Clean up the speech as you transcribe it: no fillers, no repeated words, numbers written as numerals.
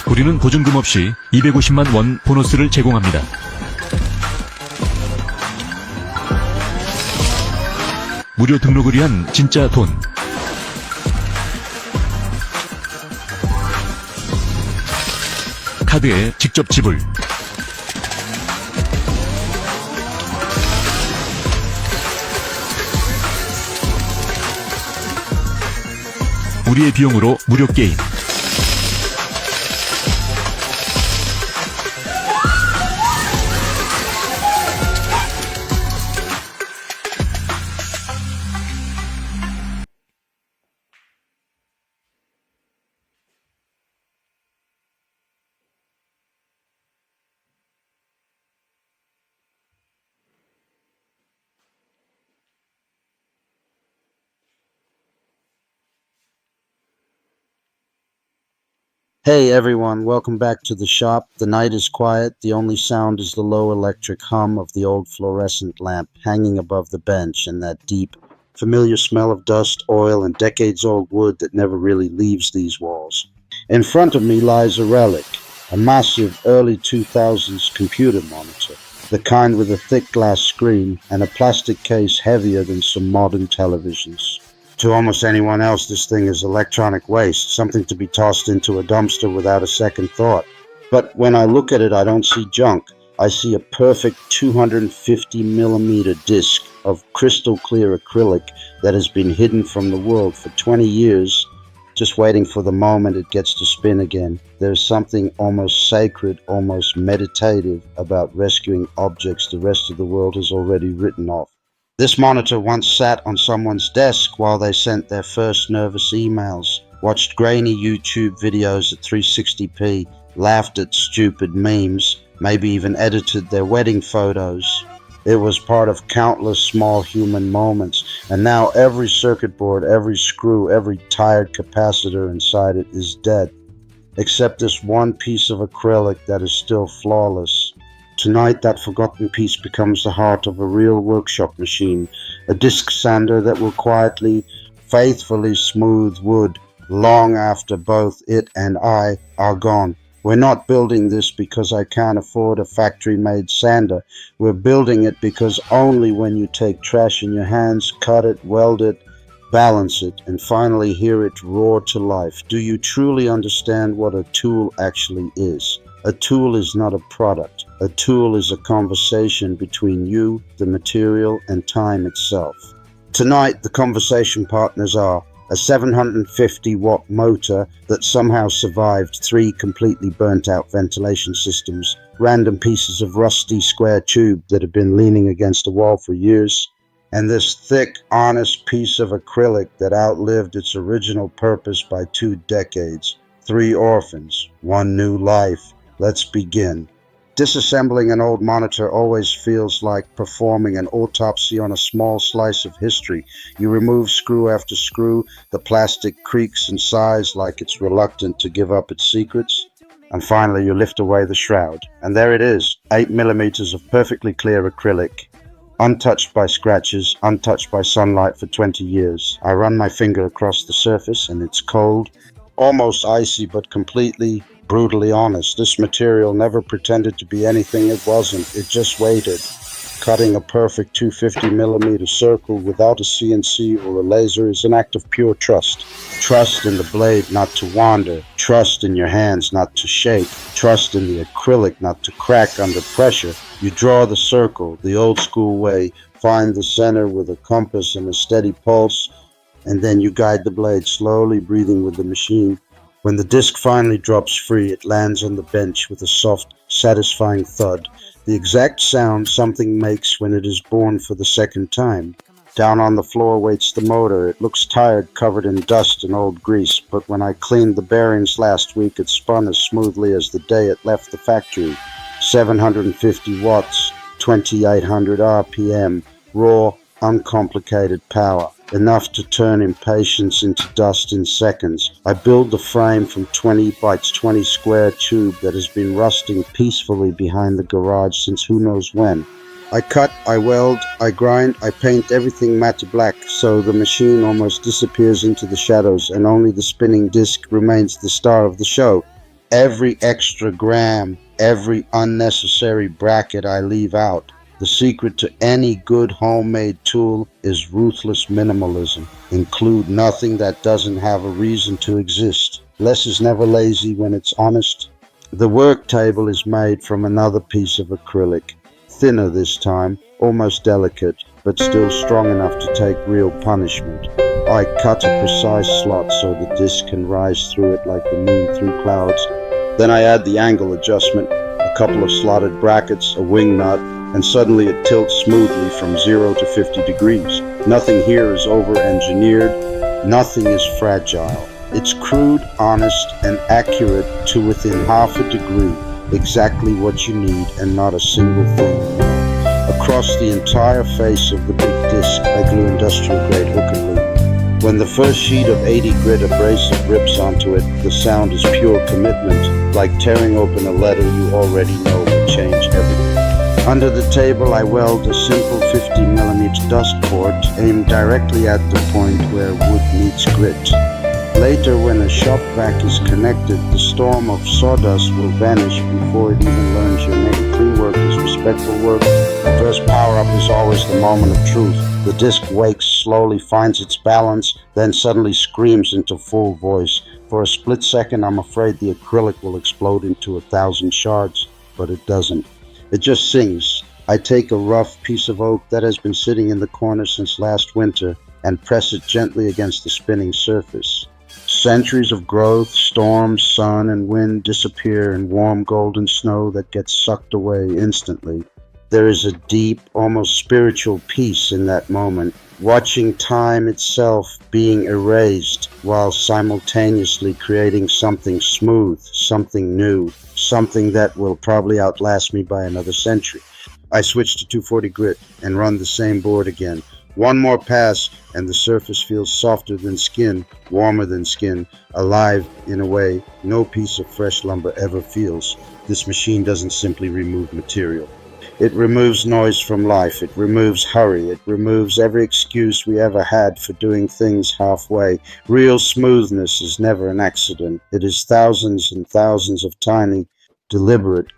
우리는 보증금 없이 250만 원 보너스를 제공합니다. 무료 등록을 위한 진짜 돈. 카드에 직접 지불. 우리의 비용으로 무료 게임. Hey everyone, welcome back to the shop. The night is quiet. The only sound is the low electric hum of the old fluorescent lamp hanging above the bench and that deep, familiar smell of dust, oil, and decades-old wood that never really leaves these walls. In front of me lies a relic, a massive early 2000s computer monitor, the kind with a thick glass screen and a plastic case heavier than some modern televisions. To almost anyone else, this thing is electronic waste, something to be tossed into a dumpster without a second thought. But when I look at it, I don't see junk. I see a perfect 250 millimeter disc of crystal clear acrylic that has been hidden from the world for 20 years, just waiting for the moment it gets to spin again. There's something almost sacred, almost meditative about rescuing objects the rest of the world has already written off. This monitor once sat on someone's desk while they sent their first nervous emails, watched grainy YouTube videos at 360p, laughed at stupid memes, maybe even edited their wedding photos. It was part of countless small human moments, and now every circuit board, every screw, every tired capacitor inside it is dead, except this one piece of acrylic that is still flawless. Tonight, that forgotten piece becomes the heart of a real workshop machine, a disc sander that will quietly, faithfully smooth wood long after both it and I are gone. We're not building this because I can't afford a factory-made sander. We're building it because only when you take trash in your hands, cut it, weld it, balance it, and finally hear it roar to life, do you truly understand what a tool actually is. A tool is not a product. A tool is a conversation between you, the material, and time itself. Tonight, the conversation partners are a 750-watt motor that somehow survived 3 completely burnt-out ventilation systems, random pieces of rusty square tube that have been leaning against a wall for years, and this thick, honest piece of acrylic that outlived its original purpose by 2 decades. 3 orphans, 1 new life. Let's begin. Disassembling an old monitor always feels like performing an autopsy on a small slice of history. You remove screw after screw, the plastic creaks and sighs like it's reluctant to give up its secrets, and finally you lift away the shroud. And there it is, 8 millimeters of perfectly clear acrylic, untouched by scratches, untouched by sunlight for 20 years. I run my finger across the surface and it's cold, almost icy, but completely brutally honest. This material never pretended to be anything it wasn't. It just waited, cutting a perfect 250 millimeter circle without a CNC or a laser is an act of pure trust. Trust in the blade not to wander, trust in your hands not to shake, trust in the acrylic not to crack under pressure. You draw the circle the old school way, find the center with a compass and a steady pulse, and then you guide the blade slowly, breathing with the machine. When the disc finally drops free, it lands on the bench with a soft, satisfying thud, the exact sound something makes when it is born for the second time. Down on the floor waits the motor. It looks tired, covered in dust and old grease, but when I cleaned the bearings last week, it spun as smoothly as the day it left the factory. 750 watts, 2800 RPM, raw, uncomplicated power. Enough to turn impatience into dust in seconds. I build the frame from 20 by 20 square tube that has been rusting peacefully behind the garage since who knows when. I cut, I weld, I grind, I paint everything matte black so the machine almost disappears into the shadows and only the spinning disc remains the star of the show. Every extra gram, every unnecessary bracket I leave out. The secret to any good homemade tool is ruthless minimalism. Include nothing that doesn't have a reason to exist. Less is never lazy when it's honest. The work table is made from another piece of acrylic, thinner this time, almost delicate, but still strong enough to take real punishment. I cut a precise slot so the disc can rise through it like the moon through clouds. Then I add the angle adjustment, a couple of slotted brackets, a wing nut, and suddenly it tilts smoothly from 0 to 50 degrees. Nothing here is over-engineered, nothing is fragile. It's crude, honest, and accurate to within half a degree, exactly what you need and not a single thing. Across the entire face of the big disc, I glue industrial-grade hook and loop. When the first sheet of 80 grit abrasive rips onto it, the sound is pure commitment, like tearing open a letter you already know will change everything. Under the table, I weld a simple 50mm dust port aimed directly at the point where wood meets grit. Later, when a shop vac is connected, the storm of sawdust will vanish before it even learns your name. Clean work is respectful work. The first power-up is always the moment of truth. The disc wakes, slowly finds its balance, then suddenly screams into full voice. For a split second, I'm afraid the acrylic will explode into 1,000 shards, but it doesn't. It just sings. I take a rough piece of oak that has been sitting in the corner since last winter and press it gently against the spinning surface. Centuries of growth, storms, sun, and wind disappear in warm golden snow that gets sucked away instantly. There is a deep, almost spiritual peace in that moment, watching time itself being erased while simultaneously creating something smooth, something new, something that will probably outlast me by another century. I switch to 240 grit and run the same board again. One more pass and the surface feels softer than skin, warmer than skin, alive in a way no piece of fresh lumber ever feels. This machine doesn't simply remove material. It removes noise from life. It removes hurry. It removes every excuse we ever had for doing things halfway. Real smoothness is never an accident. It is thousands and thousands of tiny, deliberate